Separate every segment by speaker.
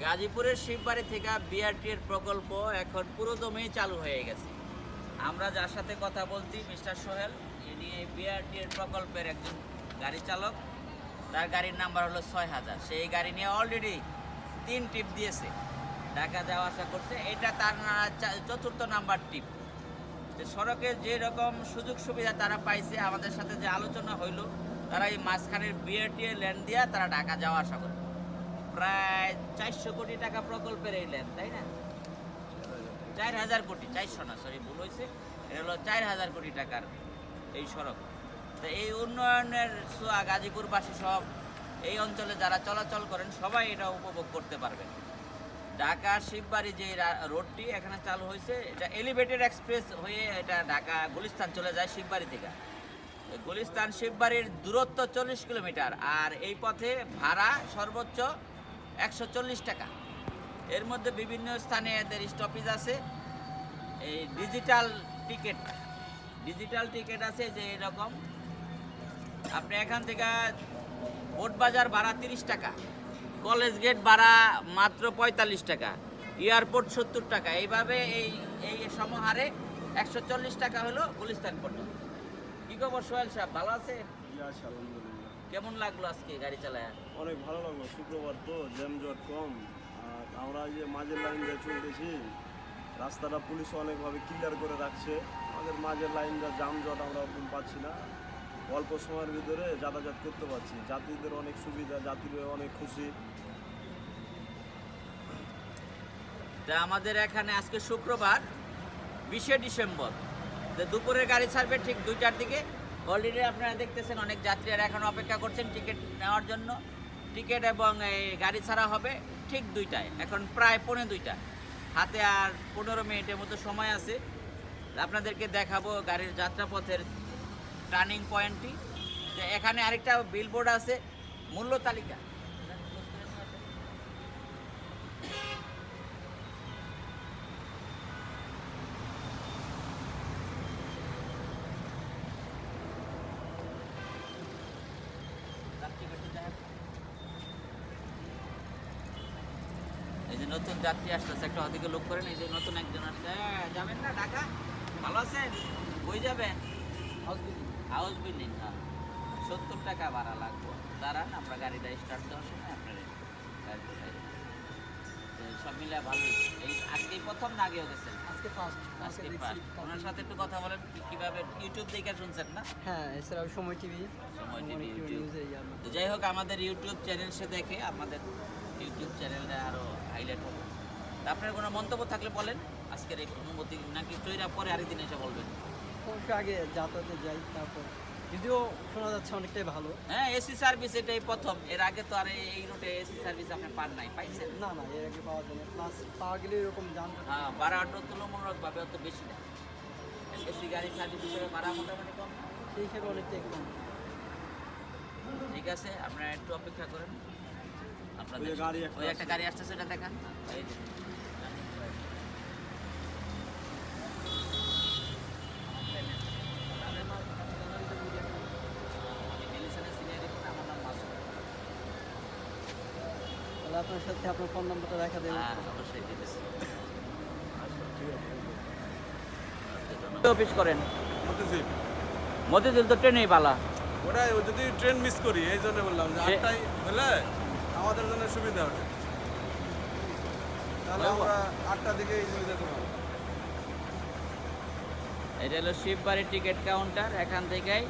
Speaker 1: গাজীপুরের শিববাড়ি থেকে বিআরটি এর প্রকল্প এখন পুরোদমে চালু হয়ে গেছে। আমরা যার সাথে কথা বলছি মিস্টার সোহেল, ইনি বিআরটি এর প্রকল্পের একজন গাড়ি চালক। তার গাড়ির নাম্বার হলো 6000। সেই গাড়ি নিয়ে অলরেডি 3 ট্রিপ দিয়েছে, ঢাকা যাওয়া আসা করছে। এটা তার চতুর্থ নাম্বার ট্রিপ। সড়কে যে রকম সুযোগ সুবিধা তারা পাইছে, আমাদের সাথে যে আলোচনা হইল, তারা এই মাঝখানের বিআরটি ল্যান্ড দিয়া তারা ঢাকা যাওয়া আসা করে। প্রায় 400 কোটি টাকা প্রকল্পের এই ল্যান্ড, তাই না? 4000 কোটি, 400 না, সরি ভুল হয়েছে। এটা হলো 4000 কোটি টাকার এই সড়ক। তো এই উন্নয়নের ছোঁয়া গাজীপুরবাসী সব এই অঞ্চলে যারা চলাচল করেন সবাই এটা উপভোগ করতে পারবেন। ঢাকা শিববাড়ি যে রোডটি এখানে চালু হয়েছে, এটা এলিভেটেড এক্সপ্রেস হয়ে এটা ঢাকা গুলিস্তান চলে যায় শিববাড়ি থেকে। গুলিস্তান শিববাড়ির দূরত্ব 40 কিলোমিটার, আর এই পথে ভাড়া সর্বোচ্চ 140 টাকা। এর মধ্যে বিভিন্ন স্থানে এদের স্টপেজ আছে। এই ডিজিটাল টিকিট আছে যে এরকম। আপনি এখান থেকে বোটবাজার ভাড়া 30 টাকা, কলেজ গেট ভাড়া মাত্র 45 টাকা, এয়ারপোর্ট 70 টাকা। এইভাবে এই সমাহারে 140 টাকা হলো গুলিস্তান পর্যন্ত। কি খবর সোহেল সাহেব, ভালো আছে?
Speaker 2: আলহামদুলিল্লাহ।
Speaker 1: কেমন লাগলো আজকে গাড়ি চালায়?
Speaker 2: অনেক ভালো লাগলো, শুক্রবার তো জ্যামজট কম। আর আমরা যে মাঝের লাইন দিয়ে চলতেছি, রাস্তাটা পুলিশ অনেকভাবে ক্লিয়ার করে রাখছে। আমাদের মাঝের লাইনটা জামজট আমরা পাচ্ছি না, অল্প সময়ের ভিতরে যাতায়াত করতে পারছি। যাত্রীদের অনেক সুবিধা, যাত্রীরা অনেক খুশি।
Speaker 1: তা আমাদের এখানে আজকে শুক্রবার 20শে ডিসেম্বর, দুপুরের গাড়ি ছাড়বে ঠিক 2টার দিকে। অলরেডি আপনারা দেখতেছেন অনেক যাত্রীরা এখন অপেক্ষা করছেন টিকিট নেওয়ার জন্য। টিকিট এবং এই গাড়ি ছাড়া হবে ঠিক 2টায়। এখন প্রায় 1:45, হাতে আর 15 মিনিটের মতো সময় আছে। আপনাদেরকে দেখাবো গাড়ির যাত্রাপথের টার্নিং পয়েন্টটি। যে এখানে আরেকটা বিলবোর্ড আছে, মূল্য তালিকা। এই যে নতুন যাত্রী আসতেছে, একটা ওদিকে লোক করেন। এই যে নতুন একজন আসছে। যাবেন না ঢাকা? ভালো আছেন? কই যাবেন? House building. হ্যাঁ, 70 টাকা ভাড়া লাগবে। দাঁড়ান, আমরা গাড়িটা স্টার্ট দেওয়ার সময় আপনার গাড়িটা খাইবেন। সব মিলে ভালোই। এই আজকেই প্রথম না আগেও গেছেন?
Speaker 3: আজকে ফার্স্ট।
Speaker 1: ওনার সাথে একটু কথা বলেন, কিভাবে ইউটিউব দেখে শুনছেন না?
Speaker 3: হ্যাঁ, এছাড়াও সময় টিভি,
Speaker 1: ইউটিউব। তো যাই হোক, আমাদের ইউটিউব চ্যানেল সে দেখে আমাদের ইউটিউব চ্যানেলটা আরও হাইলাইট হবে। তা আপনার কোনো মন্তব্য থাকলে বলেন আজকের এই অনুমতি, নাকি তৈরা পরে আরেকদিন এসে বলবেন?
Speaker 3: অবশ্যই আগে যাতায়াতে যাই, তারপর যদিও শোনা যাচ্ছে অনেকটাই ভালো।
Speaker 1: হ্যাঁ, এসি সার্ভিস এটাই প্রথম। এর আগে তো আর এই রুটে এসি সার্ভিস আপনি পান নাই, পাইছেন?
Speaker 3: না, এর আগে পাওয়া যায় না। প্লাস পাওয়া গেলে এরকম যানজট।
Speaker 1: হ্যাঁ, ভাড়াটা তুলনামূলকভাবে অত বেশি না। এসি গাড়ি সার্ভিস হিসেবে ভাড়া মোটামুটি কম।
Speaker 3: সেই হিসেবে অনেকটাই কম।
Speaker 1: ঠিক আছে, আপনারা একটু অপেক্ষা করেন। আপনাদের
Speaker 2: গাড়ি
Speaker 1: ওই একটা গাড়ি আসতেছে, এটা দেখান। এই যে
Speaker 3: তাহলে আপনার সাথে আপনার ফোন নাম্বারটা দেখা দেবেন।
Speaker 1: হ্যাঁ, অবশ্যই দিতেছি। অফিস করেন মতিঝিল, তো ট্রেনেই পালা।
Speaker 4: ওটাই, যদি ট্রেন মিস করি এই জন্য বললাম যে 8টায় হলে আমাদের জন্য সুবিধা হবে, তাহলে আমরা 8টার দিকে যেতে পারবো।
Speaker 1: এটা হলো শিববাড়ি টিকিট কাউন্টার। এখান থেকেই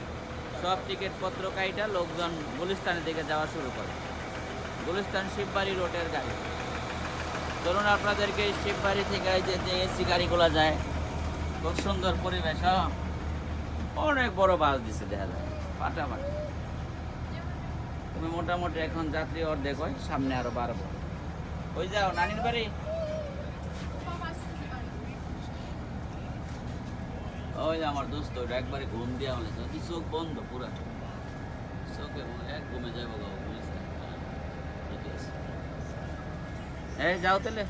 Speaker 1: সব টিকিট পত্র কাইটা লোকজন গুলিস্তানের দিকে যাওয়া শুরু করে। গুলিস্তান শিববাড়ি রোডের গাড়ি। ধরুন আপনাদেরকে শিববাড়ি থেকে যে এসি গাড়িগুলো যায়, খুব সুন্দর পরিবেশ। অনেক বড় বাস দিছে, দেখা যায় পাটাপাটি। তুমি মোটামুটি এখন যাত্রী অর্ধেক হয়, সামনে আরো বাড়বো। ওই যাও নানির বাড়ি। ওই যে আমার দোস্ত, ওটা একবারে ঘুম দেওয়া হলে চোখ বন্ধ, পুরা চোখে এক ঘুমে যাবো। এই যাও তাহলে।